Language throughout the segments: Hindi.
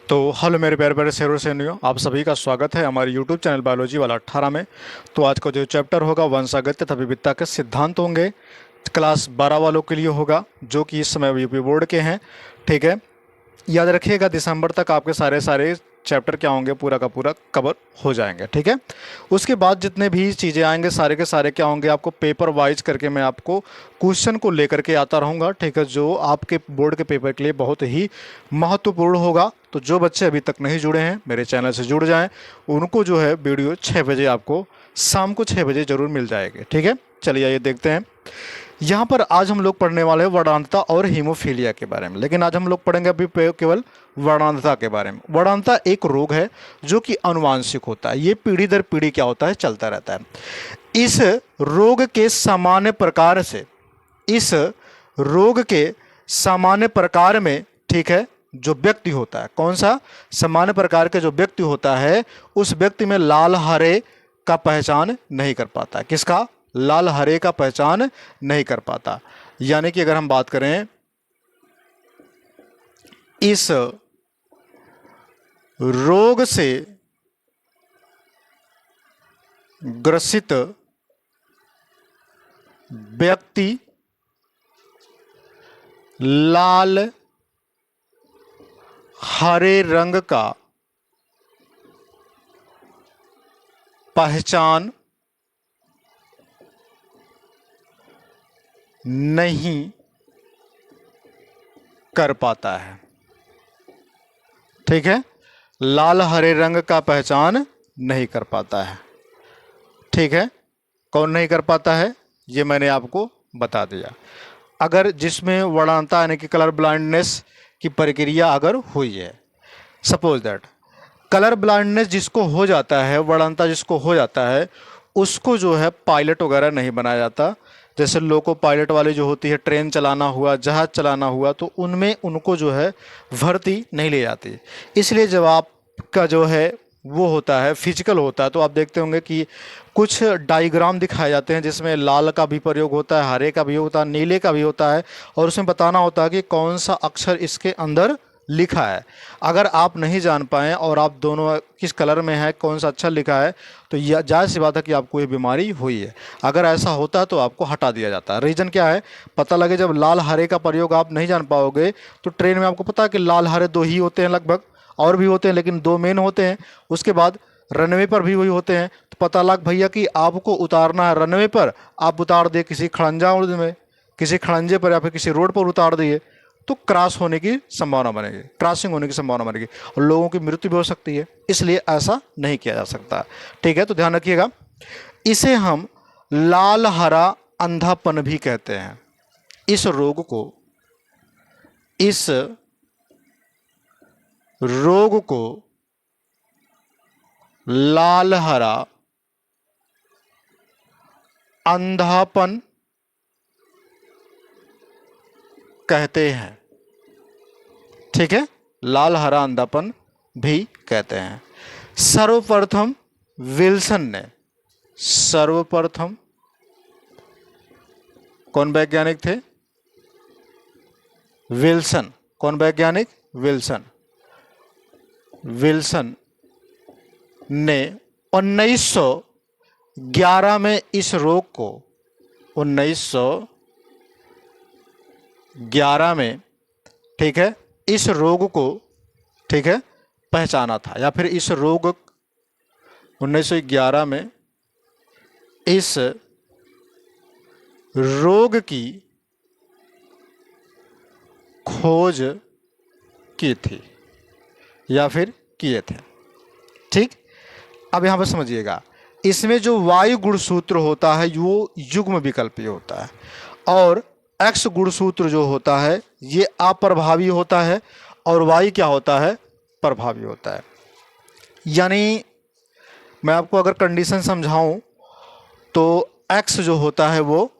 तो हेलो मेरे प्यारे प्यारे शेरों सेनियों, आप सभी का स्वागत है हमारे यूट्यूब चैनल बायोलॉजी वाला 18 में। तो आज का जो चैप्टर होगा वंशागत तथा विविधता के सिद्धांत होंगे। क्लास 12 वालों के लिए होगा जो कि इस समय यूपी बोर्ड के हैं। ठीक है, याद रखिएगा दिसंबर तक आपके सारे सारे चैप्टर क्या होंगे, पूरा का पूरा कवर हो जाएंगे। ठीक है, उसके बाद जितने भी चीज़ें आएंगे सारे के सारे क्या होंगे, आपको पेपर वाइज करके मैं आपको क्वेश्चन को लेकर के आता रहूँगा। ठीक है, जो आपके बोर्ड के पेपर के लिए बहुत ही महत्वपूर्ण होगा। तो जो बच्चे अभी तक नहीं जुड़े हैं मेरे चैनल से जुड़ जाएं, उनको जो है वीडियो 6 बजे आपको शाम को 6 बजे ज़रूर मिल जाएगी। ठीक है, चलिए आइए देखते हैं। यहाँ पर आज हम लोग पढ़ने वाले हैं वर्णांतता और हीमोफीलिया के बारे में, लेकिन आज हम लोग पढ़ेंगे अभी केवल वर्णांतता के बारे में। वर्णांतता एक रोग है जो कि अनुवांशिक होता है। ये पीढ़ी दर पीढ़ी क्या होता है, चलता रहता है। इस रोग के सामान्य प्रकार में, ठीक है, जो व्यक्ति होता है, कौन सा सामान्य प्रकार के जो व्यक्ति होता है, उस व्यक्ति में लाल हरे का पहचान नहीं कर पाता। किसका? लाल हरे का पहचान नहीं कर पाता। यानी कि अगर हम बात करें इस रोग से ग्रसित व्यक्ति लाल हरे रंग का पहचान नहीं कर पाता है। ठीक है, लाल हरे रंग का पहचान नहीं कर पाता है। ठीक है, कौन नहीं कर पाता है, ये मैंने आपको बता दिया। अगर जिसमें वर्णांतता यानी कि कलर ब्लाइंडनेस की प्रक्रिया अगर हुई है, सपोज दैट कलर ब्लाइंडनेस जिसको हो जाता है, वर्णांतता जिसको हो जाता है, उसको जो है पायलट वगैरह नहीं बनाया जाता। जैसे लोको पायलट वाली जो होती है, ट्रेन चलाना हुआ, जहाज चलाना हुआ, तो उनमें उनको जो है भर्ती नहीं ली जाती। इसलिए जब आपका जो है वो होता है फिजिकल होता है, तो आप देखते होंगे कि कुछ डायग्राम दिखाए जाते हैं जिसमें लाल का भी प्रयोग होता है, हरे का भी होता है, नीले का भी होता है, और उसमें बताना होता है कि कौन सा अक्षर इसके अंदर लिखा है। अगर आप नहीं जान पाएँ और आप दोनों किस कलर में है, कौन सा अक्षर लिखा है, तो यह जायज़ सी बात है कि आपको ये बीमारी हुई है। अगर ऐसा होता है तो आपको हटा दिया जाता है। रीज़न क्या है, पता लगे जब लाल हरे का प्रयोग आप नहीं जान पाओगे, तो ट्रेन में आपको पता है कि लाल हरे दो ही होते हैं, लगभग और भी होते हैं लेकिन दो मेन होते हैं। उसके बाद रनवे पर भी वही होते हैं। तो पता लग भैया कि आपको उतारना है रनवे पर, आप उतार दिए किसी खड़ंजा में, किसी खड़ंजे पर या फिर किसी रोड पर उतार दिए, तो क्रॉस होने की संभावना बनेगी, क्रॉसिंग होने की संभावना बनेगी और लोगों की मृत्यु भी हो सकती है। इसलिए ऐसा नहीं किया जा सकता। ठीक है, तो ध्यान रखिएगा। इसे हम लाल हरा अंधापन भी कहते हैं। इस रोग को लाल हरा अंधापन कहते हैं। ठीक है, लाल हरा अंधापन भी कहते हैं। सर्वप्रथम कौन वैज्ञानिक थे? विल्सन। कौन वैज्ञानिक? विल्सन ने 1911 में इस रोग को 1911 में, ठीक है, इस रोग को, ठीक है, पहचाना था। या फिर इस रोग 1911 में इस रोग की खोज की थी या फिर किए थे। ठीक, अब यहां पर समझिएगा, इसमें जो वायु गुणसूत्र होता है वो युग्म विकल्पी होता है, और एक्स गुणसूत्र जो होता है ये अप्रभावी होता है, और वाई क्या होता है? प्रभावी होता है। यानी मैं आपको अगर कंडीशन समझाऊं तो एक्स जो होता है वो,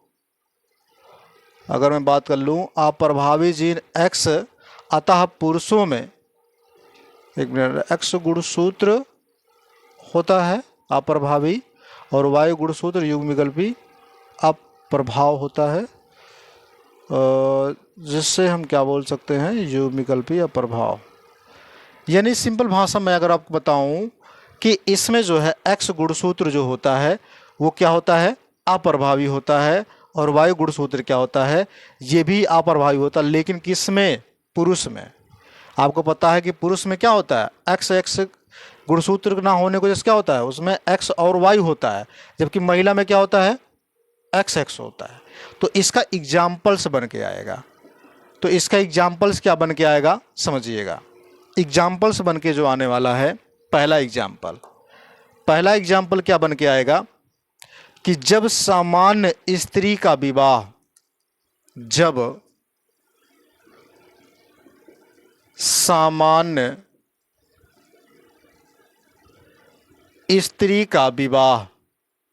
अगर मैं बात कर लूं, अप्रभावी जीन एक्स, अतः पुरुषों में, एक मिनट, एक्स गुणसूत्र होता है अप्रभावी और वायु गुणसूत्र युग्म विकल्पी अप्रभाव होता है, जिससे हम क्या बोल सकते हैं, युग्म विकल्पी अप्रभाव। यानी सिंपल भाषा में अगर आपको बताऊं कि इसमें जो है x गुणसूत्र जो होता है वो क्या होता है, अप्रभावी होता है, और y गुणसूत्र क्या होता है, ये भी अप्रभावी होता है। लेकिन किसमें, पुरुष में। आपको पता है कि पुरुष में क्या होता है, x गुणसूत्र ना होने को जैसे क्या होता है, उसमें x और y होता है, जबकि महिला में क्या होता है, x होता है। तो इसका एग्जाम्पल्स बन के आएगा। तो इसका एग्जाम्पल्स क्या बन के आएगा, समझिएगा। एग्जाम्पल्स बन के जो आने वाला है, पहला एग्जाम्पल क्या बन के आएगा कि जब सामान्य स्त्री का विवाह, जब सामान्य स्त्री का विवाह,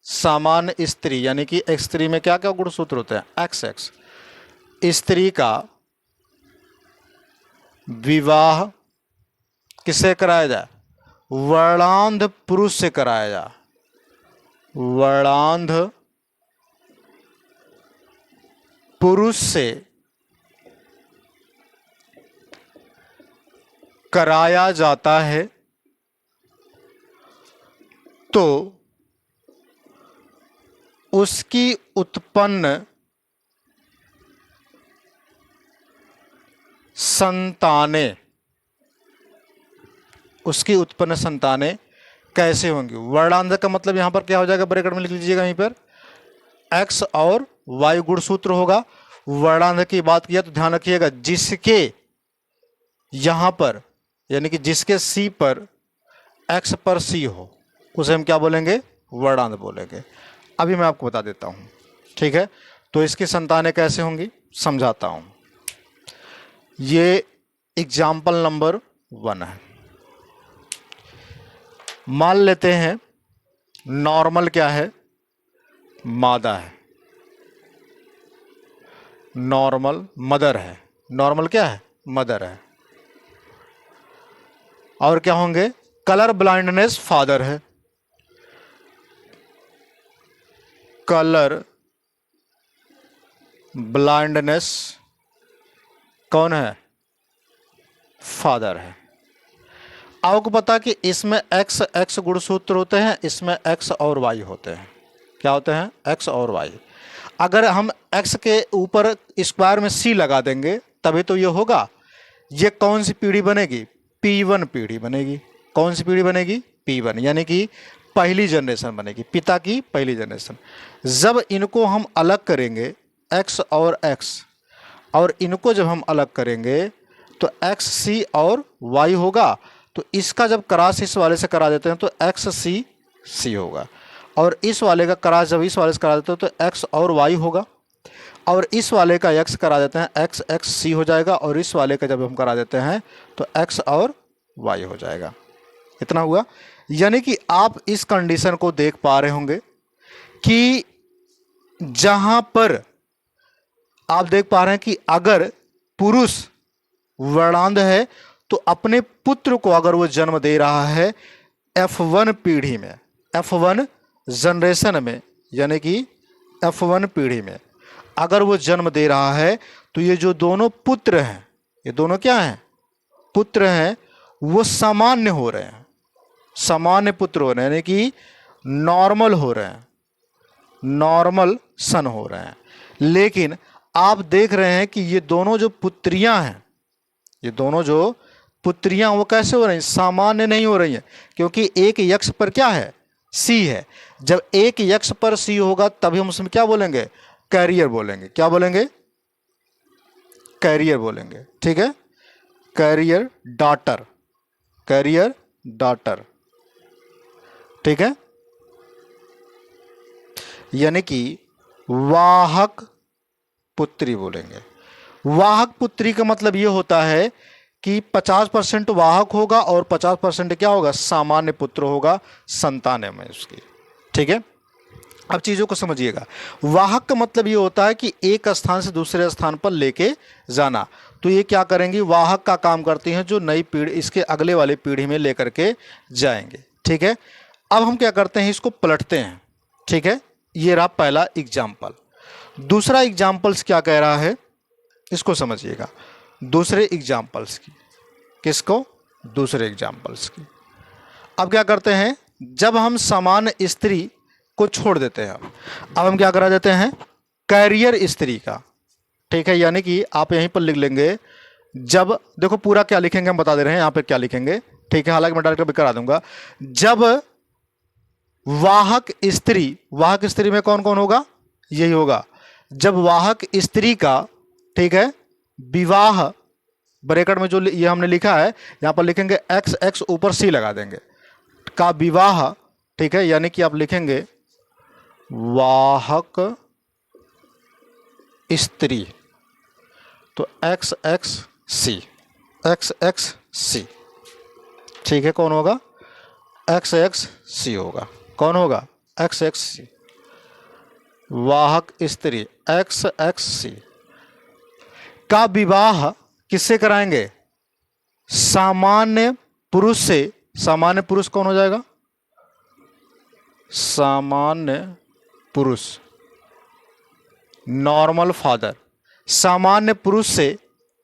सामान्य स्त्री यानी कि स्त्री में क्या क्या गुणसूत्र होते हैं, XX, स्त्री का विवाह किससे कराया जाए, वर्णांध पुरुष से कराया जाए, वर्णांध पुरुष से कराया जाता है, तो उसकी उत्पन्न संतानें कैसे होंगी। वर्णांध का मतलब यहां पर क्या हो जाएगा, ब्रैकेट में लिख लीजिएगा, यहीं पर x और y गुणसूत्र होगा। वर्णांध की बात किया तो ध्यान रखिएगा, जिसके यहां पर यानी कि जिसके C पर x पर C हो उसे हम क्या बोलेंगे, वर्णांध बोलेंगे। अभी मैं आपको बता देता हूं, ठीक है। तो इसकी संतानें कैसे होंगी समझाता हूं। ये एग्जाम्पल नंबर 1 है। मान लेते हैं नॉर्मल क्या है, मादा है, नॉर्मल मदर है, नॉर्मल क्या है, मदर है। और क्या होंगे, कलर ब्लाइंडनेस फादर है, कलर ब्लाइंडनेस कौन है, फादर है। आपको पता कि इसमें x गुणसूत्र होते हैं, इसमें x और y होते हैं। क्या होते हैं, x और y। अगर हम x के ऊपर स्क्वायर में c लगा देंगे तभी तो ये होगा। ये कौन सी पीढ़ी बनेगी, P1 पीढ़ी बनेगी। कौन सी पीढ़ी बनेगी, P1, यानी कि पहली जनरेशन बनेगी, पिता की पहली जनरेशन। जब इनको हम अलग करेंगे x और इनको जब हम अलग करेंगे तो XC और Y होगा। तो इसका जब क्रॉस इस वाले से करा देते हैं तो XCC होगा, और इस वाले का क्रॉस जब इस वाले से करा देते हैं तो X और Y होगा, और इस वाले का X करा देते हैं XXC हो जाएगा, और इस वाले का जब हम करा देते हैं तो X और Y हो जाएगा। इतना हुआ। यानी कि आप इस कंडीशन को देख पा रहे होंगे कि जहां पर आप देख पा रहे हैं कि अगर पुरुष वर्णांध है तो अपने पुत्र को अगर वो जन्म दे रहा है F1 पीढ़ी में, F1 जनरेशन में, यानी कि F1 पीढ़ी में अगर वो जन्म दे रहा है तो ये जो दोनों पुत्र हैं, ये दोनों क्या हैं, पुत्र हैं, वो सामान्य हो रहे हैं, सामान्य पुत्र हो रहे हैं, यानी कि नॉर्मल हो रहे हैं, नॉर्मल सन हो रहे हैं। लेकिन आप देख रहे हैं कि ये दोनों जो पुत्रियां हैं, ये दोनों जो पुत्रियां वो कैसे हो रही हैं, सामान्य नहीं हो रही हैं, क्योंकि एक यक्ष पर क्या है, C है। जब एक यक्ष पर C होगा तभी हम उसमें क्या बोलेंगे, कैरियर बोलेंगे। क्या बोलेंगे, कैरियर बोलेंगे, ठीक है। कैरियर डॉटर, कैरियर डॉटर, ठीक है। यानी कि वाहक पुत्री बोलेंगे। वाहक पुत्री का मतलब ये होता है कि 50% वाहक होगा और 50% क्या होगा, सामान्य पुत्र होगा संतान में उसकी, ठीक है। अब चीजों को समझिएगा। वाहक का मतलब ये होता है कि एक स्थान से दूसरे स्थान पर लेके जाना। तो ये क्या करेंगी, वाहक का काम करती हैं, जो नई पीढ़ी इसके अगले वाली पीढ़ी में लेकर के जाएंगे, ठीक है। अब हम क्या करते हैं, इसको पलटते हैं, ठीक है। ये रहा पहला एग्जाम्पल। दूसरा एग्जाम्पल्स क्या कह रहा है, इसको समझिएगा। दूसरे एग्जाम्पल्स की, किसको, दूसरे एग्जाम्पल्स की। अब क्या करते हैं, जब हम सामान्य स्त्री को छोड़ देते हैं, अब हम क्या करा देते हैं, कैरियर स्त्री का। ठीक है, यानी कि आप यहीं पर लिख लेंगे, जब, देखो पूरा क्या लिखेंगे हम बता दे रहे हैं, यहाँ पे क्या लिखेंगे। ठीक है, हालांकि मैं डायरेक्ट भी करा दूंगा। जब वाहक स्त्री में कौन कौन होगा, यही होगा। जब वाहक स्त्री का, ठीक है, विवाह, ब्रैकेट में जो ये हमने लिखा है यहां पर लिखेंगे एक्स, एक्स ऊपर सी लगा देंगे, का विवाह। ठीक है, यानी कि आप लिखेंगे वाहक स्त्री, तो एक्स एक्स सी, एक्स एक्स सी। ठीक है, कौन होगा, एक्स एक्स सी होगा। कौन होगा, एक्स एक्स सी, वाहक स्त्री एक्स एक्स सी का विवाह किससे कराएंगे, सामान्य पुरुष से। सामान्य पुरुष कौन हो जाएगा, सामान्य पुरुष, नॉर्मल फादर। सामान्य पुरुष से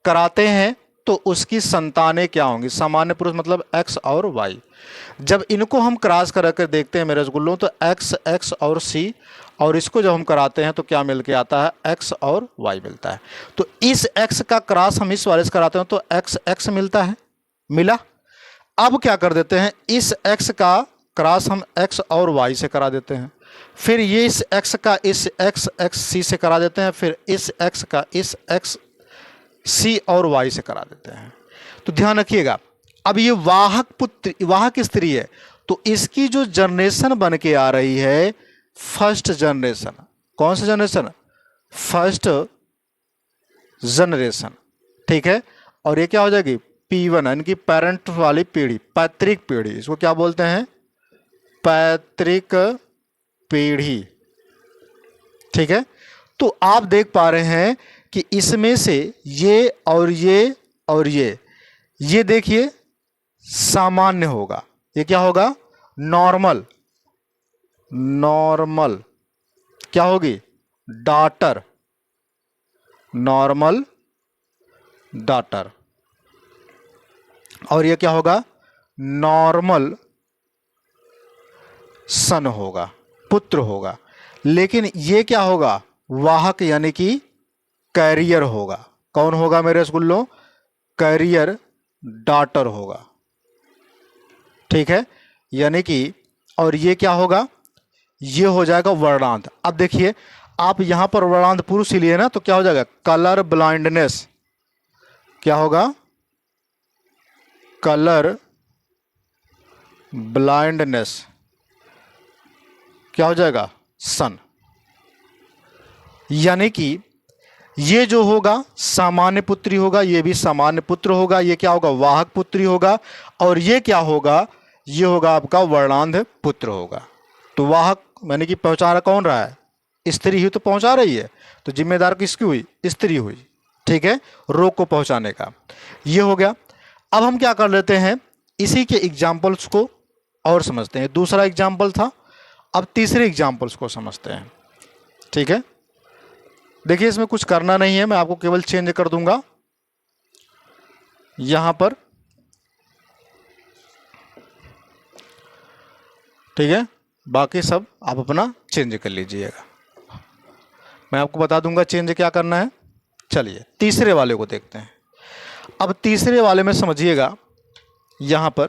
कराते हैं तो उसकी संतानें क्या होंगी, सामान्य पुरुष मतलब एक्स और वाई। जब इनको हम क्रॉस करा कर देखते हैं मेरे रसगुल्लों, तो एक्स एक्स और सी, और इसको जब हम कराते हैं तो क्या मिल के आता है, एक्स और वाई मिलता है। तो इस एक्स का क्रॉस हम इस वाले से कराते हैं तो एक्स एक्स मिलता है, मिला। अब क्या कर देते हैं, इस एक्स का क्रॉस हम एक्स और वाई से करा देते हैं, फिर ये इस एक्स का इस एक्स एक्स सी से करा देते हैं, फिर इस एक्स का इस एक्स सी और वाई से करा देते हैं। तो ध्यान रखिएगा, अब ये वाहक स्त्री है, तो इसकी जो जनरेशन बन के आ रही है, फर्स्ट जनरेशन। कौन सा जनरेशन, फर्स्ट जनरेशन। ठीक है, और ये क्या हो जाएगी, P1, इनकी पेरेंट वाली पीढ़ी, पैतृक पीढ़ी। इसको क्या बोलते हैं, पैतृक पीढ़ी। ठीक है, तो आप देख पा रहे हैं कि इसमें से ये और ये और ये देखिए सामान्य होगा, ये क्या होगा, नॉर्मल। नॉर्मल क्या होगी, डॉटर, नॉर्मल डॉटर। और ये क्या होगा, नॉर्मल सन होगा, पुत्र होगा। लेकिन ये क्या होगा, वाहक यानी कि कैरियर होगा। कौन होगा मेरे रसगुल्लों, कैरियर डॉटर होगा। ठीक है, यानी कि, और ये क्या होगा, ये हो जाएगा वर्णांत। अब देखिए, आप यहां पर वर्णांत पुरुष ही लिए ना, तो क्या हो जाएगा, कलर ब्लाइंडनेस। क्या होगा, कलर ब्लाइंडनेस, क्या हो जाएगा, सन। यानी कि ये जो होगा सामान्य पुत्री होगा, ये भी सामान्य पुत्र होगा, ये क्या होगा, वाहक पुत्री होगा, और ये क्या होगा, ये होगा आपका वर्णांध पुत्र होगा। तो वाहक यानी कि पहुंचा रहा कौन रहा है, स्त्री ही तो पहुंचा रही है, तो जिम्मेदार किसकी हुई, स्त्री हुई। ठीक है, रोग को पहुंचाने का, ये हो गया। अब हम क्या कर लेते हैं, इसी के एग्जाम्पल्स को और समझते हैं। दूसरा एग्जाम्पल था, अब तीसरे एग्जाम्पल्स को समझते हैं। ठीक है, देखिए इसमें कुछ करना नहीं है, मैं आपको केवल चेंज कर दूंगा यहां पर। ठीक है, बाकी सब आप अपना चेंज कर लीजिएगा, मैं आपको बता दूंगा चेंज क्या करना है। चलिए तीसरे वाले को देखते हैं। अब तीसरे वाले में समझिएगा यहां पर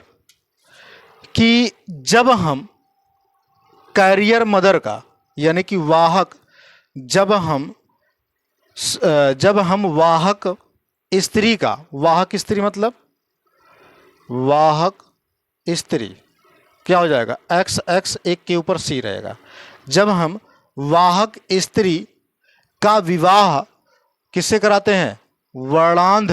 कि जब हम कैरियर मदर का यानी कि वाहक, जब हम वाहक स्त्री का, वाहक स्त्री मतलब वाहक स्त्री क्या हो जाएगा, एक्स एक्स एक के ऊपर सी रहेगा। जब हम वाहक स्त्री का विवाह किससे कराते हैं, वर्णांध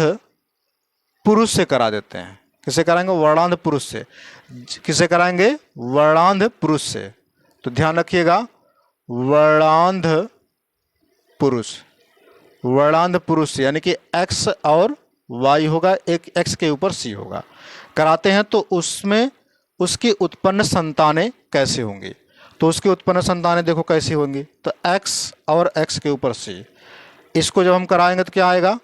पुरुष से करा देते हैं। किससे कराएंगे, वर्णांध पुरुष से। किससे कराएंगे, वर्णांध पुरुष से। तो ध्यान रखिएगा, वर्णांध पुरुष, वर्णांध पुरुष से यानी कि एक्स और वाई होगा, एक एक्स के ऊपर सी होगा, कराते हैं। तो उसमें उसकी उत्पन्न संतानें कैसे होंगी, तो उसकी उत्पन्न संतानें देखो कैसी होंगी, तो एक्स और एक्स के ऊपर सी। इसको जब हम कराएंगे तो क्या आएगा,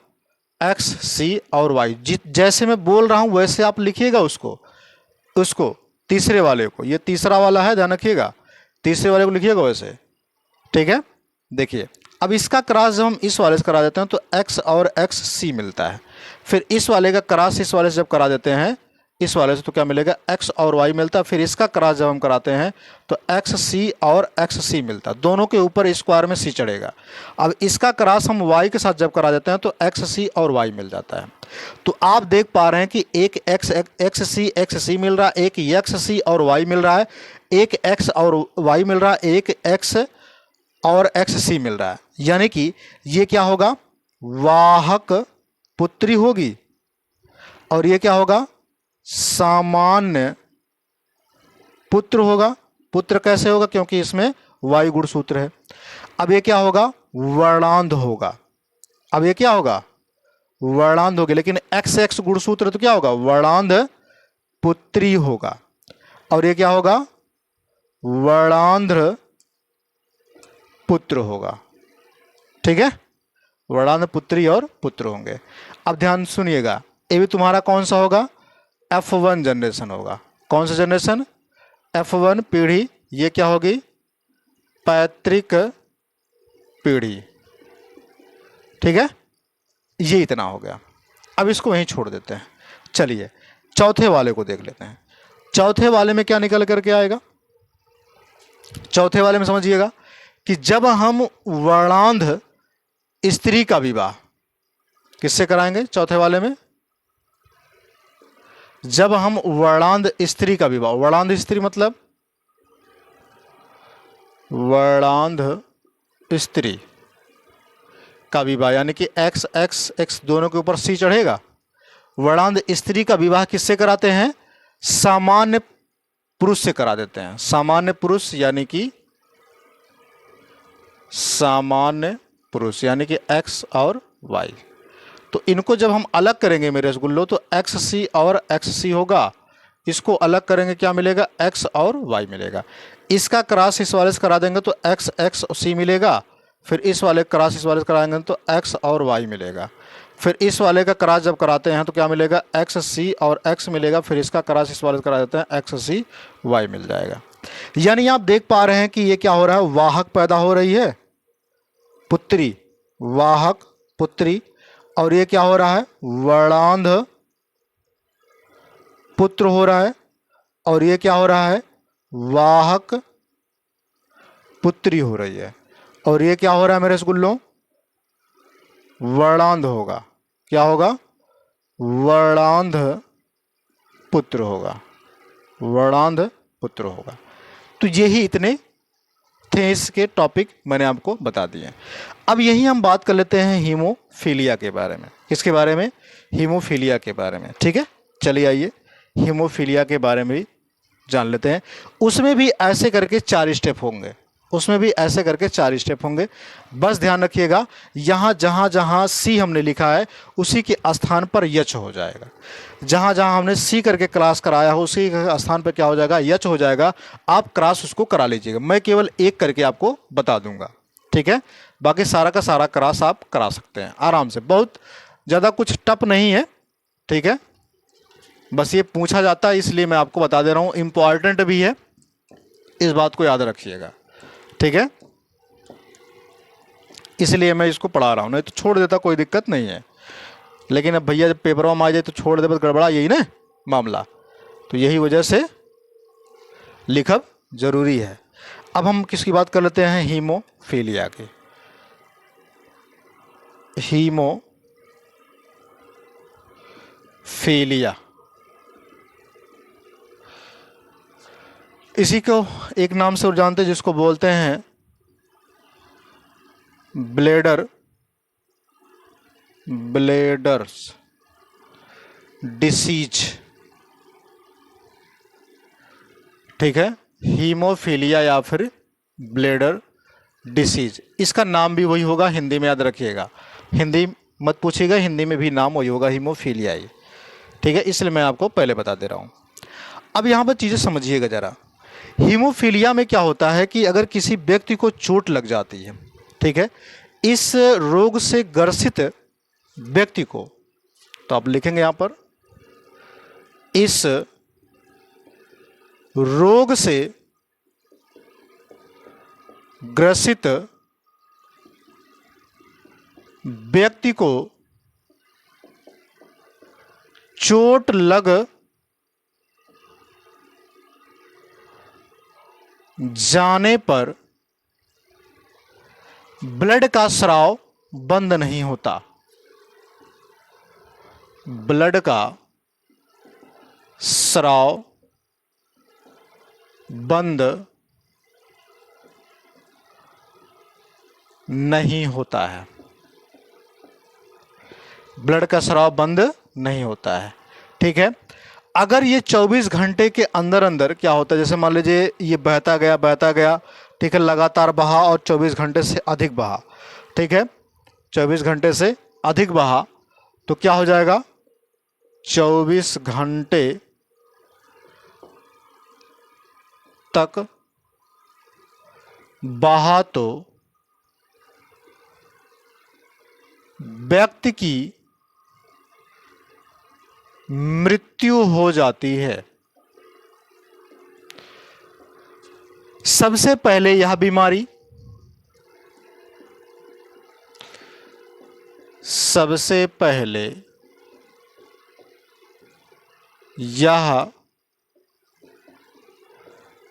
एक्स सी और वाई, जैसे मैं बोल रहा हूं वैसे आप लिखिएगा उसको उसको तीसरे वाले को, ये तीसरा वाला है, ध्यान रखिएगा, तीसरे वाले को लिखिएगा वैसे, ठीक है। देखिए अब इसका क्रॉस जब हम इस वाले से करा देते हैं तो x और एक्स सी मिलता है, फिर इस वाले का क्रॉस इस वाले से जब करा देते हैं इस वाले से तो क्या मिलेगा, x और y मिलता है, फिर इसका क्रॉस जब हम कराते हैं तो एक्स सी और एक्स सी मिलता है, दोनों के ऊपर स्क्वायर में c चढ़ेगा। अब इसका क्रॉस हम y के साथ जब करा देते हैं तो एक्स सी और y मिल जाता है। तो आप देख पा रहे हैं कि एक एक्स सी मिल रहा है, एक एक्स सी और y मिल रहा है, एक x और y मिल रहा है, एक x और एक्स सी मिल रहा है, यानी कि ये क्या होगा, वाहक पुत्री होगी, और ये क्या होगा, सामान्य पुत्र होगा। पुत्र कैसे होगा, क्योंकि इसमें वायु गुणसूत्र है। अब ये क्या होगा, वर्णांध होगा। अब ये क्या होगा, वर्णांध होगी, लेकिन एक्स एक्स गुणसूत्र तो क्या होगा, वर्णांध पुत्री होगा। और ये क्या होगा, वर्णांध्र पुत्र होगा, ठीक है, वर्णांध पुत्री और पुत्र होंगे। अब ध्यान सुनिएगा, ये भी तुम्हारा कौन सा होगा, F1 जनरेशन होगा। कौन सा जनरेशन, F1 पीढ़ी। ये क्या होगी, पैतृक पीढ़ी, ठीक है, ये इतना हो गया। अब इसको वहीं छोड़ देते हैं। चलिए चौथे वाले को देख लेते हैं। चौथे वाले में क्या निकल करके आएगा, चौथे वाले में समझिएगा कि जब हम वर्णांध स्त्री का विवाह किससे कराएंगे, चौथे वाले में जब हम वर्णांध स्त्री का विवाह, वर्णांध स्त्री मतलब वर्णांध स्त्री का विवाह, यानी कि एक्स एक्स एक्स दोनों के ऊपर सी चढ़ेगा। वर्णांध स्त्री का विवाह किससे कराते हैं, सामान्य पुरुष से करा देते हैं। सामान्य पुरुष यानी कि सामान्य पुरुष यानी कि एक्स और वाई। तो इनको जब हम अलग करेंगे मेरे रसगुल्लो तो एक्स सी और एक्स सी होगा, इसको अलग करेंगे क्या मिलेगा, एक्स और वाई मिलेगा। इसका क्रॉस इस वाले से करा देंगे तो एक्स एक्स सी मिलेगा, फिर इस वाले क्रॉस इस वाले से कराएंगे तो एक्स और वाई मिलेगा, फिर इस वाले का क्रॉस जब कराते हैं तो क्या मिलेगा, एक्स सी और एक्स मिलेगा, फिर इसका क्रॉस इस वाले से करा देते हैं एक्स सी वाई मिल जाएगा। यानी आप देख पा रहे हैं कि ये क्या हो रहा है, वाहक पैदा हो रही है, पुत्री, वाहक पुत्री, और ये क्या हो रहा है, वर्णांध पुत्र हो रहा है, और ये क्या हो रहा है, वाहक पुत्री हो रही है, और ये क्या हो रहा है मेरे रसगुल्लों, वर्णांध होगा। क्या होगा, वर्णांध पुत्र होगा, वर्णांध पुत्र होगा। तो यही इतने थे इसके टॉपिक, मैंने आपको बता दिए। अब यही हम बात कर लेते हैं हीमोफीलिया के बारे में। किसके बारे में, हीमोफीलिया के बारे में, ठीक है। चलिए आइए हीमोफीलिया के बारे में भी जान लेते हैं। उसमें भी ऐसे करके 4 स्टेप होंगे, उसमें भी ऐसे करके 4 स्टेप होंगे। बस ध्यान रखिएगा, यहाँ जहाँ जहाँ सी हमने लिखा है उसी के स्थान पर यच हो जाएगा। जहाँ जहाँ हमने सी करके क्लास कराया हो उसी के स्थान पर क्या हो जाएगा, यच हो जाएगा। आप क्रास उसको करा लीजिएगा, मैं केवल एक करके आपको बता दूंगा, ठीक है। बाकी सारा का सारा क्रास आप करा सकते हैं आराम से, बहुत ज़्यादा कुछ टफ नहीं है, ठीक है। बस ये पूछा जाता है इसलिए मैं आपको बता दे रहा हूँ, इम्पॉर्टेंट भी है, इस बात को याद रखिएगा, ठीक है। इसलिए मैं इसको पढ़ा रहा हूँ, नहीं तो छोड़ देता, कोई दिक्कत नहीं है। लेकिन अब भैया जब पेपर में आ जाए तो छोड़ दे, बस गड़बड़ा यही ना मामला, तो यही वजह से लिखब जरूरी है। अब हम किसकी बात कर लेते हैं, हीमोफीलिया की। हीमोफीलिया, इसी को एक नाम से और जानते हैं जिसको बोलते हैं ब्लेडर्स डिसीज, ठीक है। हीमोफीलिया या फिर ब्लेडर डिसीज, इसका नाम भी वही होगा, हिंदी में याद रखिएगा, हिंदी मत पूछिएगा, हिंदी में भी नाम वही होगा, हीमोफीलिया ही, ठीक है। इसलिए मैं आपको पहले बता दे रहा हूँ। अब यहाँ पर चीज़ें समझिएगा ज़रा। हीमोफीलिया में क्या होता है कि अगर किसी व्यक्ति को चोट लग जाती है, ठीक है, इस रोग से ग्रसित व्यक्ति को, तो आप लिखेंगे यहां पर इस रोग से ग्रसित व्यक्ति को चोट लग जाने पर ब्लड का स्राव बंद नहीं होता। ब्लड का स्राव बंद नहीं होता है। ब्लड का स्राव बंद नहीं होता है। ठीक है। अगर ये 24 घंटे के अंदर अंदर क्या होता है, जैसे मान लीजिए ये बहता गया, ठीक है, लगातार बहा और 24 घंटे से अधिक बहा, ठीक है, 24 घंटे से अधिक बहा, तो क्या हो जाएगा, 24 घंटे तक बहा तो व्यक्ति की मृत्यु हो जाती है। सबसे पहले यह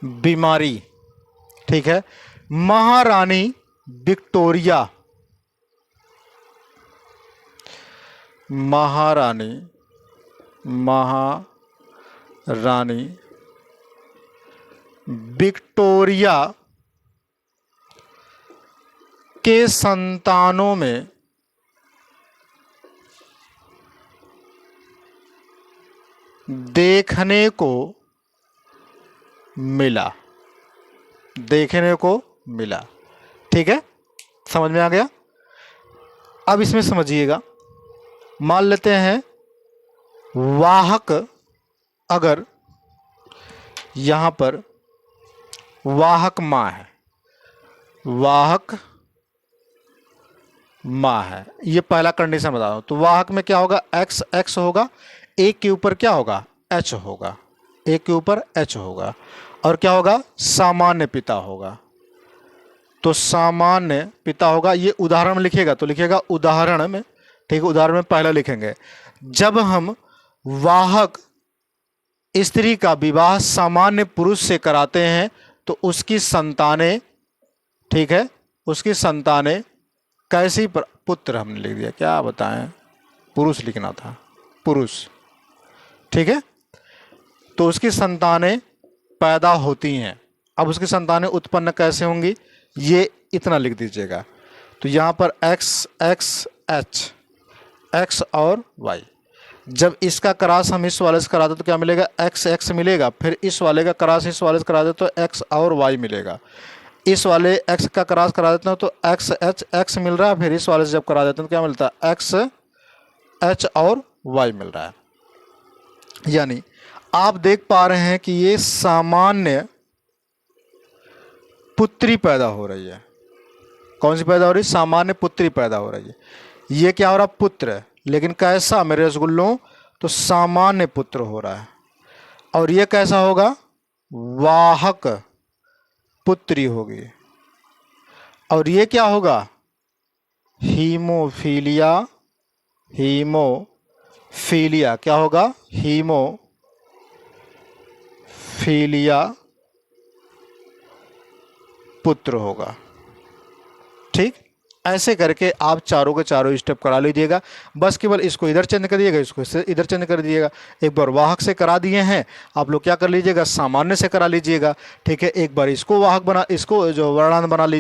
बीमारी ठीक है, महारानी विक्टोरिया के संतानों में देखने को मिला। ठीक है, समझ में आ गया। अब इसमें समझिएगा, मान लेते हैं वाहक, अगर यहां पर वाहक मां है, ये पहला कंडीशन बता रहा हूं। तो वाहक में क्या होगा, x होगा, एक के ऊपर क्या होगा, h होगा, एक के ऊपर h होगा, और क्या होगा, सामान्य पिता होगा। तो सामान्य पिता होगा, ये उदाहरण में लिखेगा तो लिखेगा उदाहरण में, ठीक है, उदाहरण में पहला लिखेंगे। जब हम वाहक स्त्री का विवाह सामान्य पुरुष से कराते हैं तो उसकी संतानें, ठीक है, उसकी संतानें कैसी पुत्र, हमने लिख दिया, क्या बताएं, पुरुष लिखना था, पुरुष, ठीक है। तो उसकी संतानें पैदा होती हैं। अब उसकी संतानें उत्पन्न कैसे होंगी, ये इतना लिख दीजिएगा। तो यहाँ पर x और y, जब इसका क्रॉस हम इस वाले से करा दे तो क्या मिलेगा, x मिलेगा, फिर इस वाले का क्रॉस इस वाले से करा दे तो x और y मिलेगा। इस वाले x का क्रॉस करा देते हैं तो x मिल रहा है, फिर इस वाले से जब करा देते हैं तो क्या मिलता है, h और y मिल रहा है। यानी आप देख पा रहे हैं कि ये सामान्य पुत्री पैदा हो रही है। कौन सी पैदा हो रही है, सामान्य पुत्री पैदा हो रही है। ये क्या हो रहा, पुत्र है, लेकिन कैसा मेरे रसगुल्लों, तो सामान्य पुत्र हो रहा है। और ये कैसा होगा, वाहक पुत्री होगी। और ये क्या होगा, हीमोफीलिया, क्या होगा, हीमोफीलिया पुत्र होगा। ठीक, ऐसे करके आप चारों के चारों स्टेप करा लीजिएगा। बस केवल इसको इधर चेंज कर दिएगा, इसको इधर चेंज कर दिएगा। एक बार वाहक से करा दिए हैं, आप लोग क्या कर लीजिएगा, सामान्य से करा लीजिएगा। ठीक है, एक बार इसको वाहक बना, इसको जो वर्णांत बना लीजिए।